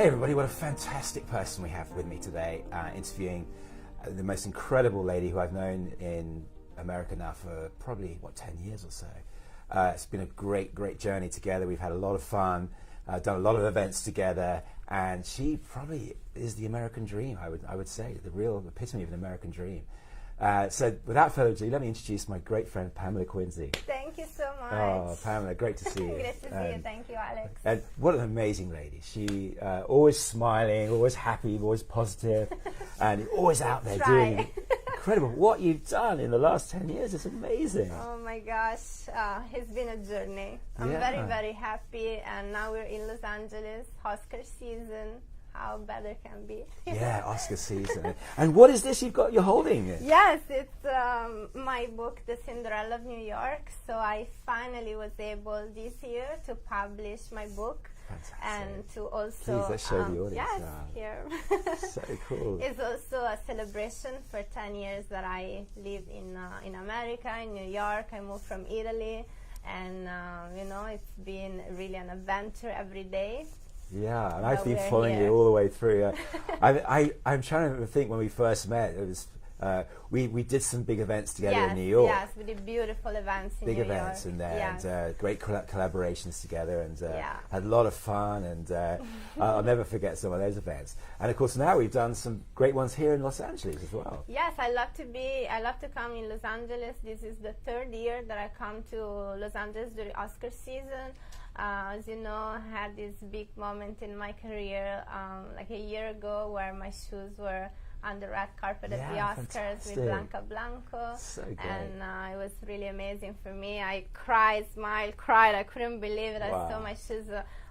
Hey everybody, what a fantastic person we have with me today, interviewing the most incredible lady who I've known in America now for probably, 10 years or so. It's been a great journey together. We've had a lot of fun, done a lot of events together, and she probably is the American dream, I would say, the real epitome of an American dream. So without further ado, let me introduce my great friend Pamela Quinzi. Thank you so much. Oh, Pamela, great to see you. Great to see you. Thank you, Alex. And what an amazing lady. She always smiling, always happy, always positive, and always out there doing incredible. What you've done in the last 10 years is amazing. Oh my gosh, it's been a journey. I'm very happy, and now we're in Los Angeles, Oscar season. How better can be. Yeah, Oscar season. And what is this you're holding? Yes, it's my book, The Cinderella of New York. So I finally was able this year to publish my book. Fantastic. And to also... Please, let's show the audience. Yes, here. So cool. It's also a celebration for 10 years that I live in America, in New York. I moved from Italy, and it's been really an adventure every day. Yeah, and I've been following you all the way through. I'm trying to think when we first met. It was we did some big events together in New York. Yes, we did beautiful events in New York. Big events in there, and great collaborations together, and had a lot of fun. And I'll never forget some of those events. And of course, now we've done some great ones here in Los Angeles as well. Yes, I love to come in Los Angeles. This is the third year that I come to Los Angeles during Oscar season. As you know, I had this big moment in my career like a year ago where my shoes were on the red carpet at the Oscars with Blanca Blanco. So great. And it was really amazing for me. I cried, smiled, cried. I couldn't believe it. Wow. I saw my shoes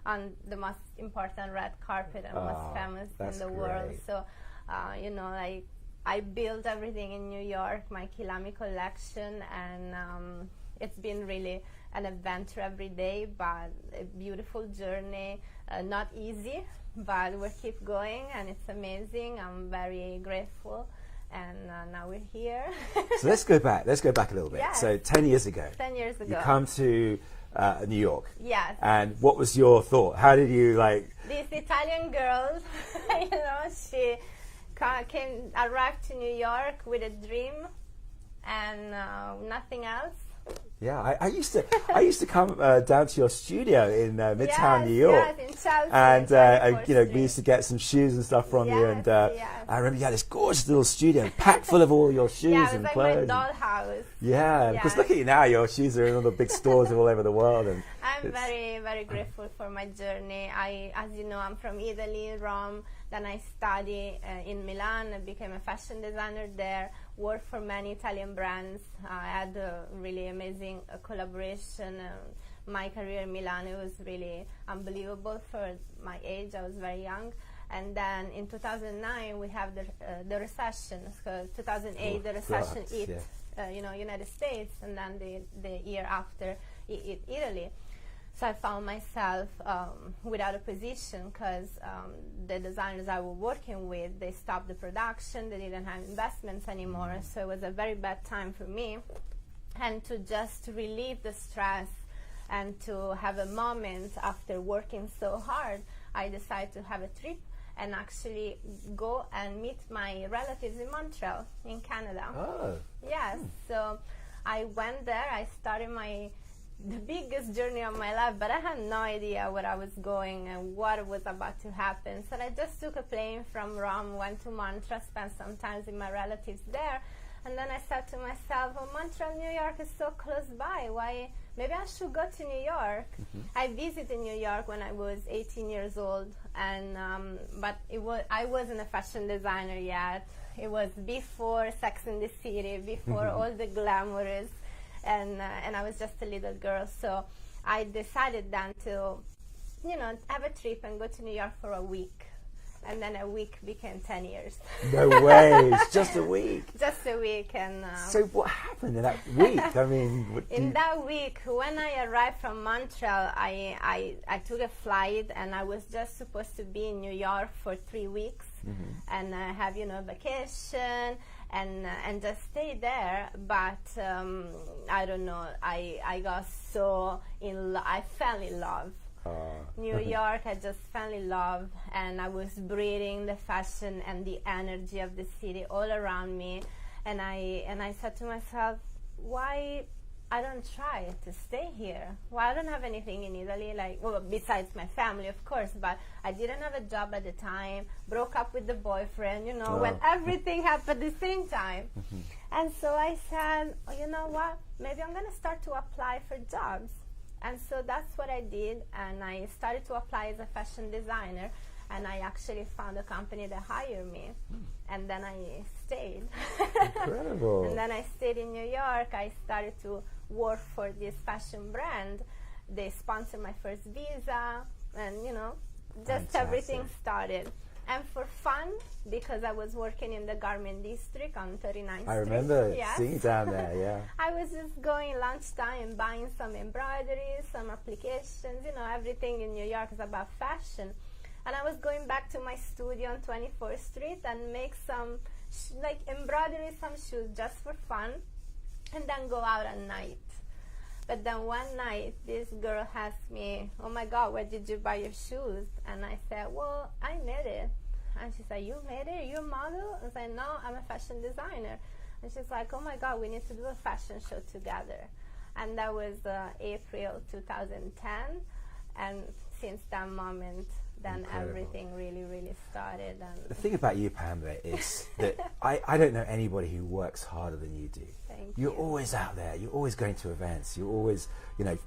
on the most important red carpet and most famous in the world. So, I built everything in New York, my Kilami collection, and it's been really an adventure every day, but a beautiful journey. Not easy, but we keep going, and it's amazing. I'm very grateful, and now we're here. So let's go back a little bit. Yes. So 10 years ago. 10 years ago. You come to New York. Yes. And what was your thought? How did you This Italian girl, she arrived to New York with a dream and nothing else. Yeah, I used to come down to your studio in Midtown New York. Yes, in Chelsea. And we used to get some shoes and stuff from you. And I remember you had this gorgeous little studio packed full of all your shoes and like clothes. My dollhouse. Yeah, because look at you now. Your shoes are in all the big stores all over the world. And I'm very grateful for my journey. As you know, I'm from Italy, Rome. Then I studied in Milan. I became a fashion designer there. Worked for many Italian brands. I had a really amazing collaboration. My career in Milan, it was really unbelievable for my age. I was very young. And then in 2009, we have the recession. So 2008, the recession hit United States, and then the year after it hit Italy. So I found myself without a position because the designers I was working with, they stopped the production, they didn't have investments anymore. So it was a very bad time for me. And to just relieve the stress and to have a moment after working so hard, I decided to have a trip and actually go and meet my relatives in Montreal, in Canada. Oh. Yes, so I went there, I started the biggest journey of my life, but I had no idea where I was going and what was about to happen. So I just took a plane from Rome, went to Montreal, spent some time with my relatives there, and then I said to myself, oh, Montreal, New York is so close by. Why? Maybe I should go to New York. I visited New York when I was 18 years old, and but I wasn't a fashion designer yet. It was before Sex and the City, before all the glamorous. And I was just a little girl, so I decided then to, have a trip and go to New York for a week. And then a week became 10 years. No way, it's just a week. Just a week. And so what happened in that week? I mean, that week, when I arrived from Montreal, I took a flight, and I was just supposed to be in New York for 3 weeks and have, vacation. And just stay there, but I don't know. I got so I fell in love New York, I just fell in love, and I was breathing the fashion and the energy of the city all around me. And I said to myself, why I don't try to stay here? Well, I don't have anything in Italy, like, well, besides my family, of course, but I didn't have a job at the time, broke up with the boyfriend, you know, when everything happened at the same time. And so I said, oh, you know what, maybe I'm going to start to apply for jobs. And so that's what I did, and I started to apply as a fashion designer, and I actually found a company that hired me, and then I stayed. Incredible. And then I stayed in New York. I started to work for this fashion brand. They sponsored my first visa, and, you know, just Fantastic. Everything started. And for fun, because I was working in the garment district on 39th Street. I remember Yes. seeing you down there, yeah. I was just going lunchtime, buying some embroideries, some applications, you know, everything in New York is about fashion. And I was going back to my studio on 24th Street and make some, like, embroidery, some shoes just for fun, and then go out at night. But then one night, this girl asked me, oh my God, where did you buy your shoes? And I said, well, I made it. And she said, you made it? You a model? I said, no, I'm a fashion designer. And she's like, oh my God, we need to do a fashion show together. And that was April 2010. And since that moment, then Incredible. Everything really, really started. And The thing about you, Pamela, is that I don't know anybody who works harder than you do. Thank You're you. always out there. You're always going to events. You're always, you know,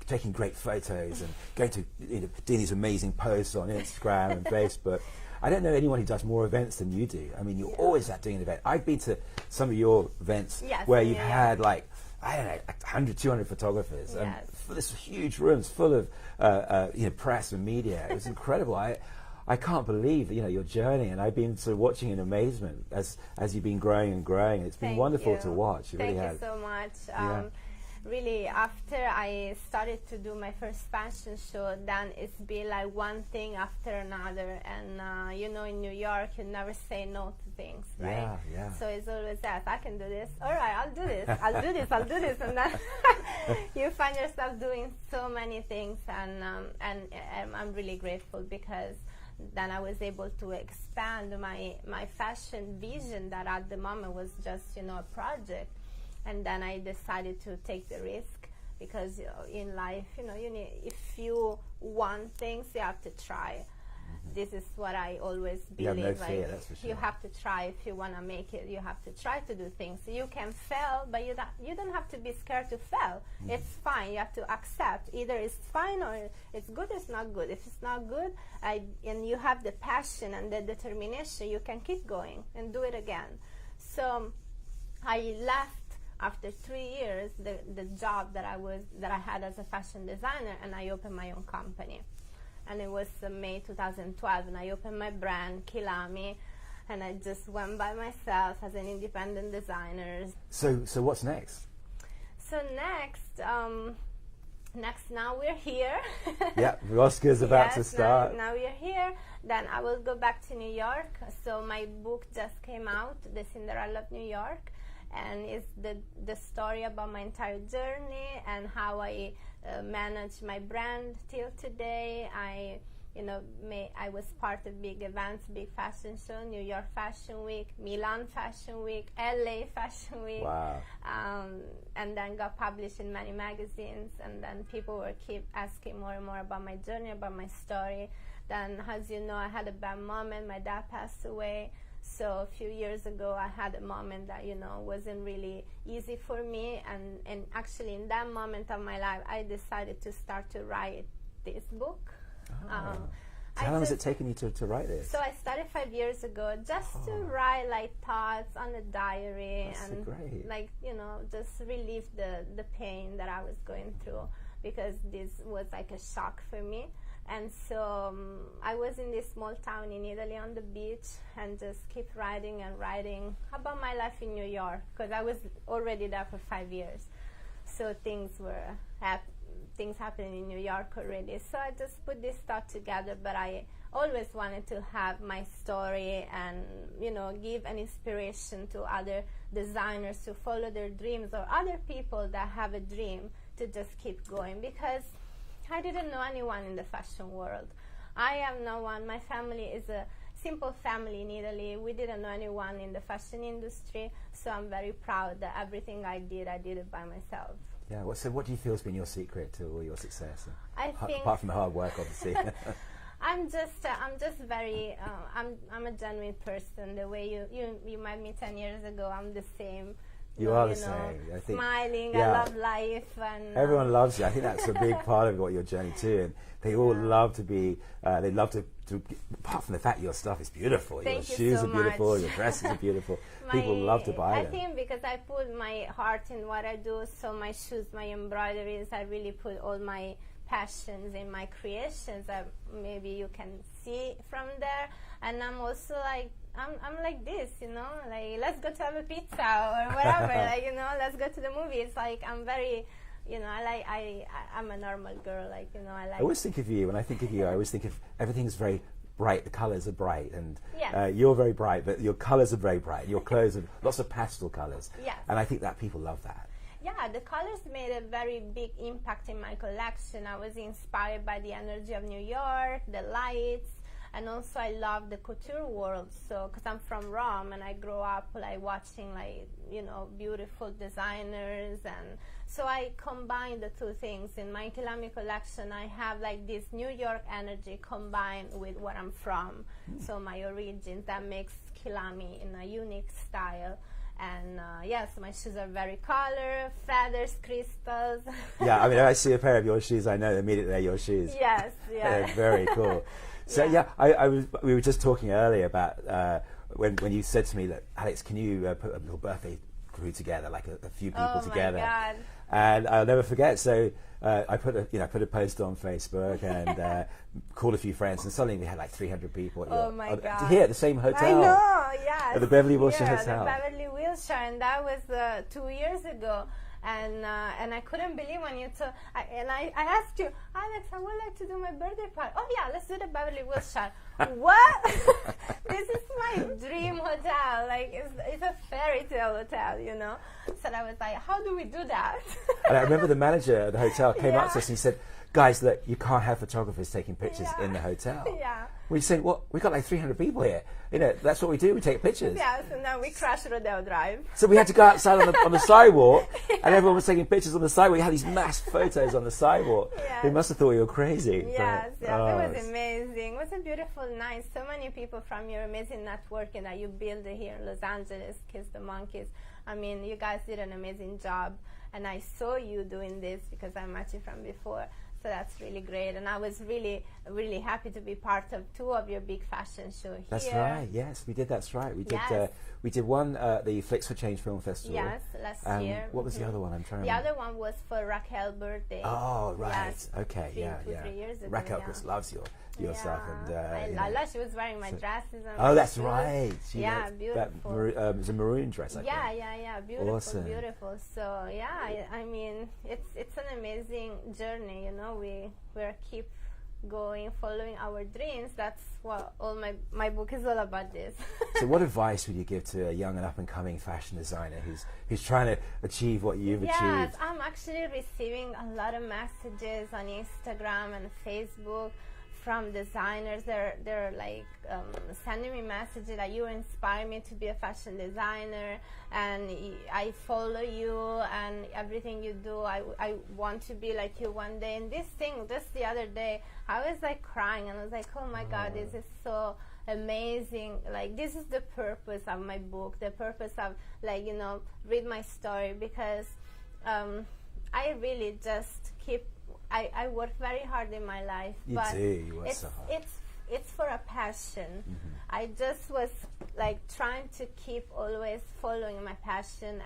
taking great photos and going to, you know, doing these amazing posts on Instagram and Facebook. I don't know anyone who does more events than you do. I mean, you're always out doing an event. I've been to some of your events Yes, where in you've New had, like, I don't know, 100, 200 photographers, and Yes. this huge rooms full of you know, press and media. It was incredible. I can't believe, you know, your journey, and I've been sort of watching in amazement as you've been growing and growing. It's been Thank wonderful you. to watch. It Thank really you has. so much. Yeah. Really, after I started to do my first fashion show, then it's been like one thing after another. And you know, in New York, you never say no to things, right? Yeah, yeah. So it's always that, I can do this. All right, I'll do this. I'll do this. I'll do this. And then you find yourself doing so many things. And I'm really grateful, because then I was able to expand my fashion vision that at the moment was just, you know, a project. And then I decided to take the risk, because, you know, in life, you know, if you want things, you have to try. This is what I always You have believe. no fear, that's for sure. You have to try. If you want to make it, you have to try to do things. You can fail, but you don't have to be scared to fail. It's fine. You have to accept. Either it's fine or it's good or it's not good. If it's not good, and you have the passion and the determination, you can keep going and do it again. So I left after 3 years the job that I had as a fashion designer, and I opened my own company. And it was May 2012, and I opened my brand, Kilami, and I just went by myself as an independent designer. So what's next? So next now we're here. Yeah, the Oscar's about Yes, to start. Now we're here. Then I will go back to New York. So my book just came out, The Cinderella of New York, and it's the story about my entire journey and how I manage my brand till today. I was part of big events, big fashion show, New York Fashion Week, Milan Fashion Week, LA Fashion Week. Wow. And then got published in many magazines, and then people were keep asking more and more about my journey, about my story. Then, as you know, I had a bad moment. My dad passed away. So a few years ago, I had a moment that, you know, wasn't really easy for me. And actually, in that moment of my life, I decided to start to write this book. So how long has it taken you to write this? So I started 5 years ago just to write like thoughts on a diary. That's and great. like, you know, just relieve the pain that I was going through, because this was like a shock for me. And so I was in this small town in Italy on the beach, and just keep writing and writing about my life in New York, because I was already there for 5 years. So things happening in New York already. So I just put this thought together, but I always wanted to have my story and, you know, give an inspiration to other designers to follow their dreams, or other people that have a dream to just keep going. Because I didn't know anyone in the fashion world. I have no one. My family is a simple family in Italy. We didn't know anyone in the fashion industry, so I'm very proud that everything I did it by myself. Yeah. So what do you feel has been your secret to all your success? I think, apart from the hard work, obviously. I'm just very, I'm a genuine person. The way you met me 10 years ago, I'm the same. You are the same. I think, smiling. yeah. I love life, and everyone loves you. I think that's a big part of what your journey too, and they all love to be. They love to. Apart from the fact your stuff is beautiful, your shoes are beautiful, your dresses are beautiful. People love to buy them. I think because I put my heart in what I do, so my shoes, my embroideries, I really put all my passions in my creations that maybe you can see from there. And I'm also like, I'm like this, you know, like, let's go to have a pizza or whatever, like, you know, let's go to the movies. Like, I'm very, you know, I'm a normal girl, like, you know, I always think of you, when I think of you, I always think of everything's very bright, the colours are bright, and yes. You're very bright, but your colours are very bright, your clothes are lots of pastel colours. Yes. And I think that people love that. Yeah, the colors made a very big impact in my collection. I was inspired by the energy of New York, the lights, and also I love the couture world. So, because I'm from Rome and I grew up like watching, like, you know, beautiful designers, and so I combine the two things. In my Kilami collection, I have like this New York energy combined with what I'm from. So my origins, that makes Kilami in a unique style. And yes, my shoes are very color, feathers, crystals. Yeah, I mean, if I see a pair of your shoes, I know immediately they're your shoes. Yes, yeah. They're very cool. So we were just talking earlier about when you said to me that, Alex, can you put a little birthday crew together, like a few people together? Oh my God. And I'll never forget. So I put a post on Facebook and called a few friends, and suddenly we had like 300 people. God. Here at the same hotel. I know, yes. At the Beverly Wilshire Hotel. The Beverly Wilshire, and that was 2 years ago. And I couldn't believe when you told, I asked you, Alex, I would like to do my birthday party. Oh yeah, let's do the Beverly Wilshire. What? This is my dream hotel. Like, it's a fairy tale hotel, you know. So I was like, how do we do that? And I remember the manager at the hotel came up to us and he said, guys, look, you can't have photographers taking pictures in the hotel. Yeah. We said, well, we've got like 300 people here. You know, that's what we do. We take pictures. Yeah, so now we crashed Rodeo Drive. So we had to go outside on the sidewalk, and everyone was taking pictures on the sidewalk. We had these mass photos on the sidewalk. Yes. They must have thought we were crazy. Yes, it was amazing. It was a beautiful night. So many people from your amazing networking that you built here in Los Angeles, Kiss the Monkeys. I mean, you guys did an amazing job, and I saw you doing this because I met you from before. So that's really great, and I was really, really happy to be part of 2 of your big fashion shows here. That's right. Yes, we did. That's right. We did. We did one at the Flicks for Change Film Festival. Yes, last year. What was the other one? I'm trying. The other one was for Raquel's birthday. Oh, right. Yes, okay. 3 years ago. Raquel, of course, loves your stuff, and I love. She was wearing my dresses. And oh, that's shoes. right. Beautiful. It was a maroon dress. I think. Yeah. Beautiful, awesome. Beautiful. So yeah, I mean, it's an amazing journey. You know, we're keep going, following our dreams. That's what all my book is all about. This. So, what advice would you give to a young and up and coming fashion designer who's trying to achieve what you've achieved? Yes, I'm actually receiving a lot of messages on Instagram and Facebook from designers. They're like sending me messages that you inspire me to be a fashion designer, and I follow you and everything you do. I want to be like you one day. And this thing, just the other day, I was like crying, and I was like, oh my God, this is so amazing. Like, this is the purpose of my book, the purpose of, like, you know, read my story, because I really just keep, I work very hard in my life. You work so hard. It's for a passion. Mm-hmm. I just was like trying to keep always following my passion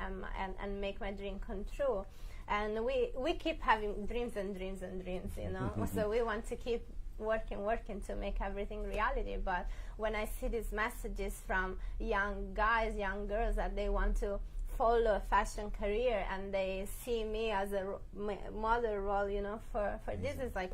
and make my dream come true. And we keep having dreams and dreams and dreams, you know. So we want to keep working to make everything reality. But when I see these messages from young guys, young girls, that they want to follow a fashion career, and they see me as a model role, you know, for this is like,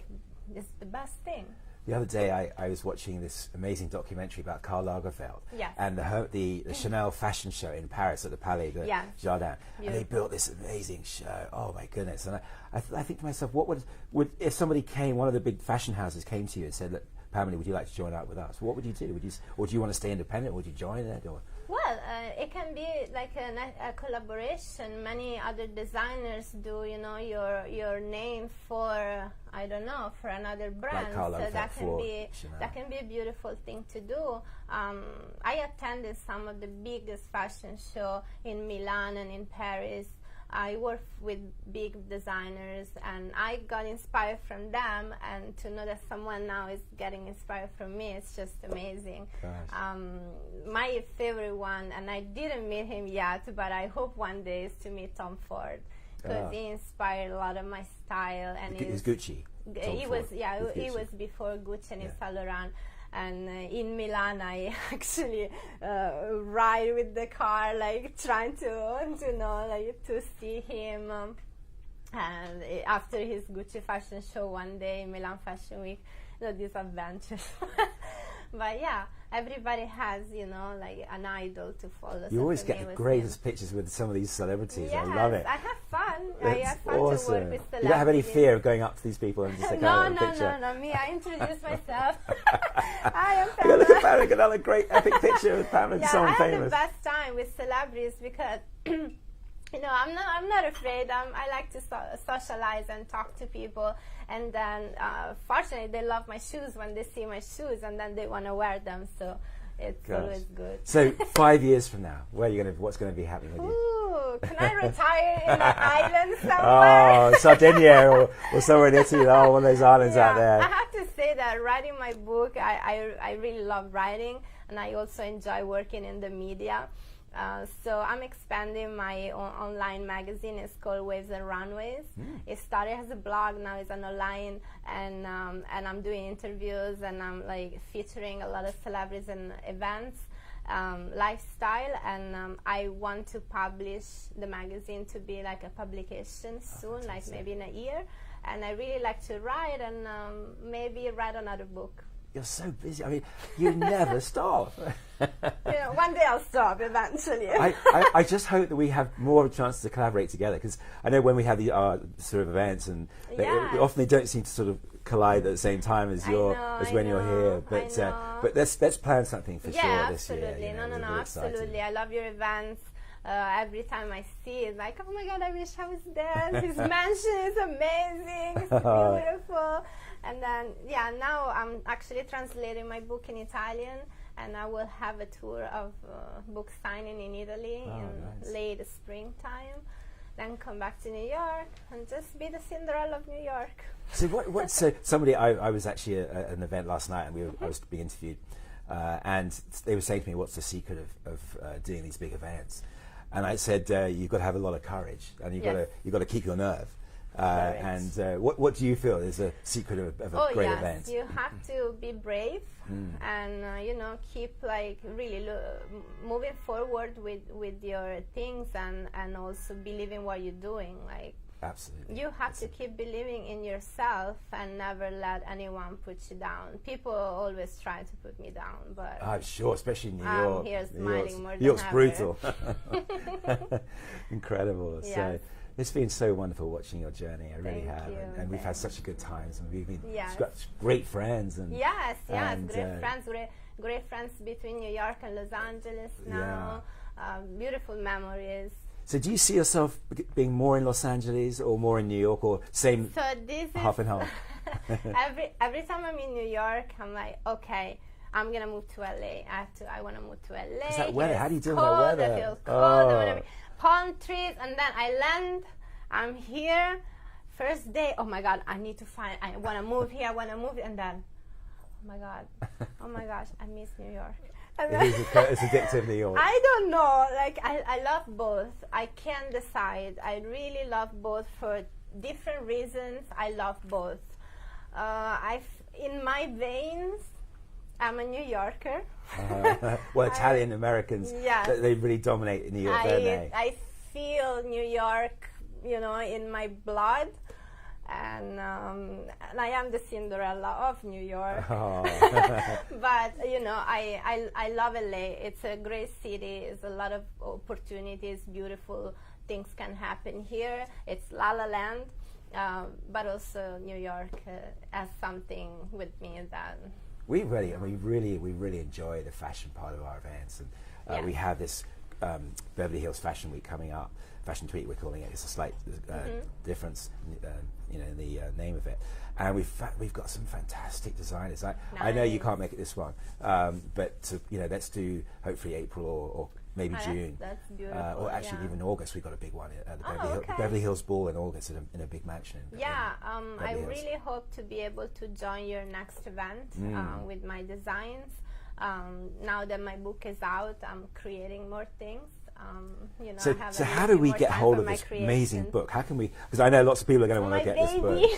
this is the best thing. The other day, I was watching this amazing documentary about Karl Lagerfeld Yes. and the Chanel fashion show in Paris at the Palais de Yes. Jardin, and they Beautiful. built this amazing show. Oh my goodness! And I think to myself, what would if somebody came, one of the big fashion houses came to you and said, "Look, Pamela, would you like to join up with us?" What would you do? Or do you want to stay independent? Would you join it? Or Well, it can be like a collaboration. Many other designers do, your name for, I don't know, for another brand. Karl So Lagerfeld for Chanel. that can be a beautiful thing to do. I attended some of the biggest fashion show in Milan and in Paris. I work with big designers, and I got inspired from them. And to know that someone now is getting inspired from me, it's just amazing. Gosh. My favorite one, and I didn't meet him yet, but I hope one day is to meet Tom Ford, because he inspired a lot of my style. And it's Gucci. Tom he Ford was, with he Gucci. was before Gucci and Saint Laurent. And in Milan, I actually ride with the car, like trying to see him. And after his Gucci fashion show one day, Milan Fashion Week, these adventures. But yeah, everybody has, like an idol to follow. You So always for get me, the it was greatest him. pictures with some of these celebrities. Yes, I love it. I have fun. I That's have fun awesome. to work with celebrities. You don't have any fear of going up to these people and just like, No, a no, picture? no, me. I introduce myself. I am Look Pamela. at Pamela, another great epic picture with Pamela, Yeah, someone I have famous. the best time with celebrities because I'm not afraid. I like to socialize and talk to people, and then fortunately they love my shoes when they see my shoes, and then they want to wear them. So it's Gosh. always good. So 5 years from now, what's going to be happening with you? Ooh, can I retire in an island somewhere? Oh, Sardinia or somewhere in Italy, one of those islands out I there. have to say that writing my book, I really love writing, and I also enjoy working in the media. So I'm expanding my online magazine. It's called Waves and Runways. It started as a blog, now it's an online, and I'm doing interviews, and I'm like featuring a lot of celebrities and events, lifestyle, and I want to publish the magazine to be like a publication soon, like maybe in a year. And I really like to write, and maybe write another book. You're so busy. I mean, you never stop. One day I'll stop eventually. I just hope that we have more of a chance to collaborate together, because I know when we have the sort of events, and often they don't seem to sort of collide at the same time as when you're here. But let's plan something for sure this year. Absolutely. No, absolutely. I love your events. Every time I see it, like, oh my God, I wish I was there. His mansion is amazing. It's beautiful. And then, now I'm actually translating my book in Italian, and I will have a tour of book signing in Italy in late springtime. Then come back to New York and just be the Cinderella of New York. So so somebody, I was actually at an event last night, and I was being interviewed, and they were saying to me, what's the secret of doing these big events? And I said, you've got to have a lot of courage, and you've got to keep your nerve. And what do you feel is a secret of a great event? You have to be brave and keep like really moving forward with your things, and also believe in what you're doing. Like, absolutely, you have to keep believing in yourself and never let anyone put you down. People always try to put me down, but I'm sure, especially in New York. I'm here smiling more than New York's ever. brutal. Incredible. Yes. So it's been so wonderful watching your journey. I really Thank have, you. and we've had such a good times, and we've been Yes. such great friends. And great friends between New York and Los Angeles now. Beautiful memories. So do you see yourself being more in Los Angeles or more in New York, or same half and half? every time I'm in New York, I'm like, okay, I'm gonna move to LA. I want to move to LA. Is that weather? How do you deal with that cold, weather? I feel cold. Palm trees, and then I land. I'm here. First day, oh my God, I want to move here. And then, oh my gosh, I miss New York. It's addictive, New York. I don't know. Like, I love both. I can't decide. I really love both for different reasons. I love both. In my veins, I'm a New Yorker. Well, Italian Americans, they really dominate New York, don't they? I feel New York, in my blood. and I am the Cinderella of New York. Oh. But I love LA. It's a great city. It's a lot of opportunities. Beautiful things can happen here. It's La La Land, but also New York has something with me that we really enjoy the fashion part of our events, and we have this Beverly Hills Fashion Week coming up. Fashion Tweet, we're calling it. It's a slight difference, in the name of it. And we've got some fantastic designers. I know you can't make it this one, but let's do hopefully April or maybe June. That's beautiful. Or actually even August. We've got a big one at the okay. Beverly Hills Ball in August in a big mansion. I really hope to be able to join your next event with my designs. Now that my book is out, I'm creating more things. So how do we get hold of this amazing book? How can we? Because I know lots of people are going to want to get this book.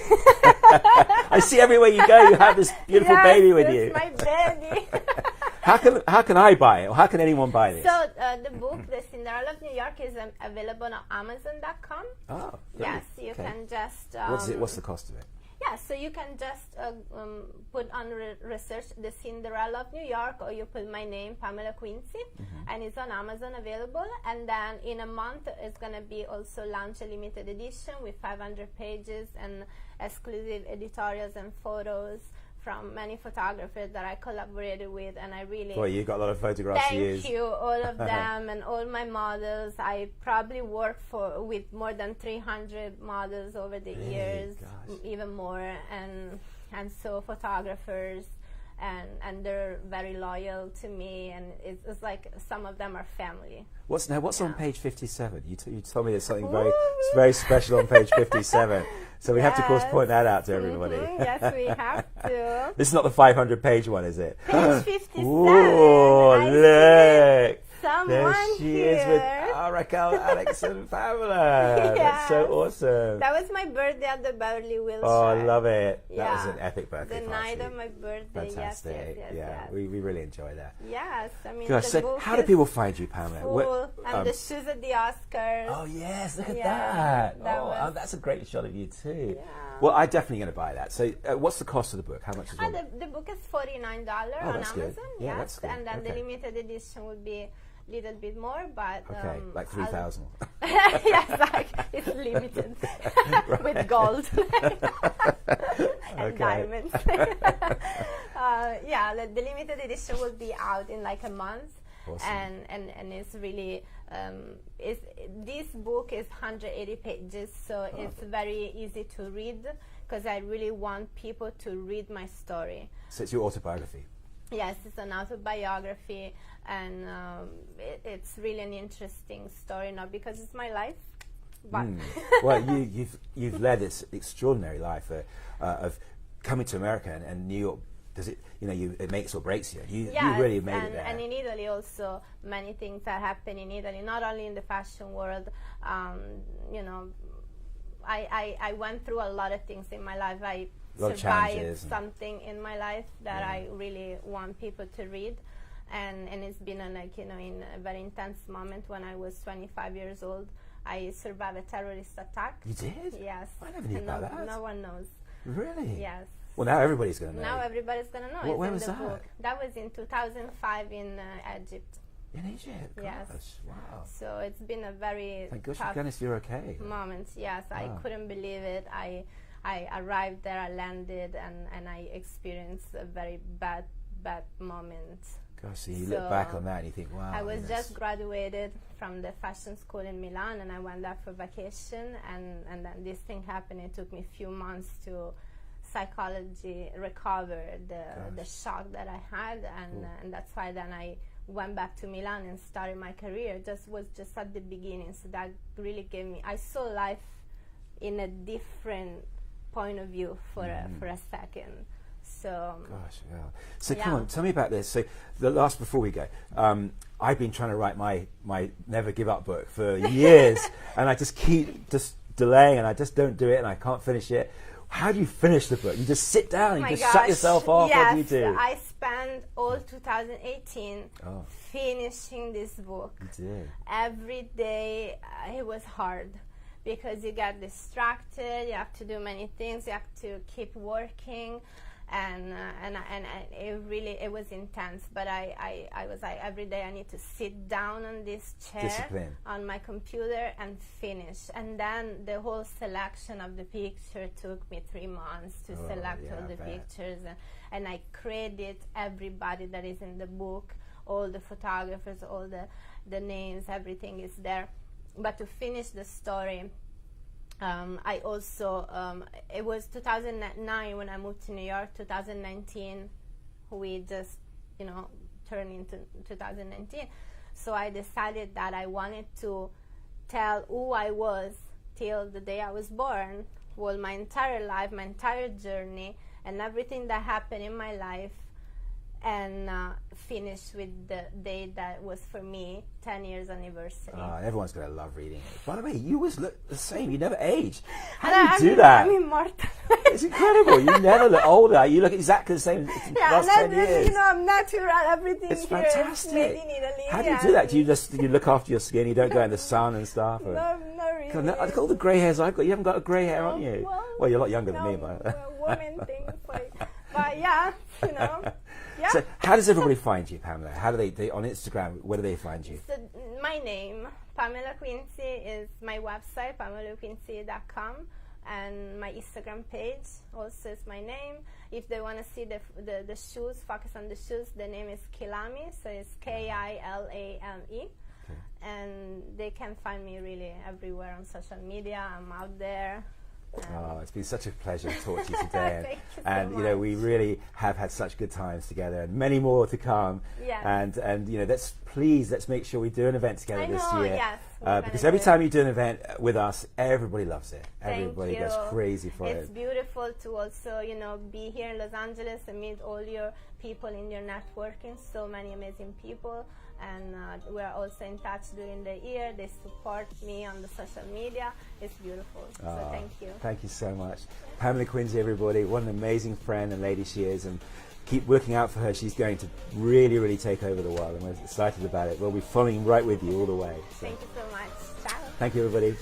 I see everywhere you go, you have this beautiful baby with you. My baby. How can I buy it, or how can anyone buy this? So the book, The Cinderella of New York, is available on Amazon.com. Oh, yes, you can just. What's the cost of it? Yeah, so you can just put on research The Cinderella of New York, or you put my name, Pamela Quinzi, and it's on Amazon available. And then in a month, it's going to be also launch a limited edition with 500 pages and exclusive editorials and photos from many photographers that I collaborated with, and I really... Boy, you got a lot of photographs to use. Thank you, all of them, and all my models. I probably worked with more than 300 models over the years, even more, and so photographers, and they're very loyal to me, and it's like some of them are family. What's on page 57? You told me there's something very special on page 57. So we have to, of course, point that out to everybody. Yes, we have to. This is not the 500-page one, is it? Page 57. Ooh, look. Someone there she is with Raquel, Alex, and Pamela. That's so awesome. That was my birthday at the Beverly Wilshire. Oh, I love it. That was an epic birthday party. The night of my birthday. Fantastic. Yes. We really enjoy that. Yes, I mean, gosh, so how do people find you, Pamela? Full, and the shoes at the Oscars. Oh yes, look at that. That's a great shot of you too. Yeah. Well, I'm definitely going to buy that. So, what's the cost of the book? How much is it? The book is $49 on Amazon. Good. Yeah, that's good. And then the limited edition would be a little bit more, but like 3,000. Yes, like it's limited with gold and diamonds. The limited edition will be out in like a month. Awesome. And it's really this book is 180 pages, so it's very easy to read, because I really want people to read my story. So it's your autobiography? Yes, it's an autobiography, and it's really an interesting story, not because it's my life, but well, you've led this extraordinary life of coming to America and New York. Does it? It makes or breaks you. You really made it there. And in Italy also, many things that happen in Italy, not only in the fashion world. I went through a lot of things in my life. I survived something in my life that I really want people to read, and it's been in a very intense moment. When I was 25 years old, I survived a terrorist attack. You did? Yes. I never knew about that. No one knows. Really? Yes. Well, now everybody's going to know. Now everybody's going to know. When was that? Book. That was in 2005 in Egypt. In Egypt? Yes. Gosh, wow. So it's been a very thank goodness you're okay. Moment. Yes, I couldn't believe it. I arrived there, I landed, and I experienced a very bad moment. Gosh, so you look back on that and you think, wow. I was just graduated from the fashion school in Milan, and I went there for vacation, and then this thing happened. It took me a few months to psychology recover the shock that I had, and that's why then I went back to Milan and started my career. Was just at the beginning, so that really gave me, I saw life in a different point of view for a second. So gosh, yeah. So come on, tell me about this. So before we go, I've been trying to write my Never Give Up book for years, and I just keep delaying, and I just don't do it, and I can't finish it. How do you finish the book? You just sit down and shut yourself off? Yes, what do you do? I spent all 2018 finishing this book. You did. Every day it was hard, because you get distracted, you have to do many things, you have to keep working, and it was intense. But I was like, every day I need to sit down on this chair, Discipline. on my computer, and finish. And then the whole selection of the picture took me 3 months to select all the pictures, and I credit everybody that is in the book, all the photographers, all the names, everything is there. But to finish the story, I also, it was 2009 when I moved to New York. 2019, we just, turned into 2019. So I decided that I wanted to tell who I was till the day I was born, well, my entire life, my entire journey, and everything that happened in my life, and finish with the day that was for me 10 years anniversary. Everyone's going to love reading it. By the way, you always look the same. You never age. How do you do that? I'm immortal. It's incredible. You never look older. You look exactly the same as the last 10 years. I'm natural. Everything it's here fantastic. is made in Italy. How do you do that? Do you look after your skin? You don't go in the sun and stuff? Or? No, not really. God, no, all the grey hairs I've got. You haven't got a grey hair, on you? Well, you're a lot younger than me, but women things but yeah, Yeah. So how does everybody find you, Pamela? How do they on Instagram, where do they find you? So my name, Pamela Quinzi, is my website, pamelaquinzi.com, and my Instagram page also is my name. If they want to see the shoes, focus on the shoes, the name is Kilame, so it's Kilame. Okay. And they can find me really everywhere on social media. I'm out there. It's been such a pleasure to talk to you today. Thank you so much. We really have had such good times together, and many more to come. Yes. And let's make sure we do an event together this year. Yes, because every time you do an event with us, everybody loves it. Everybody goes crazy for it. It's beautiful to also, be here in Los Angeles and meet all your people in your networking. So many amazing people. And we're also in touch during the year. They support me on the social media. It's beautiful. So thank you. Thank you so much. Pamela Quinzi, everybody. What an amazing friend and lady she is. And keep looking out for her. She's going to really, really take over the world. And we're excited about it. We'll be following right with you all the way. So. Thank you so much. Ciao. Thank you, everybody.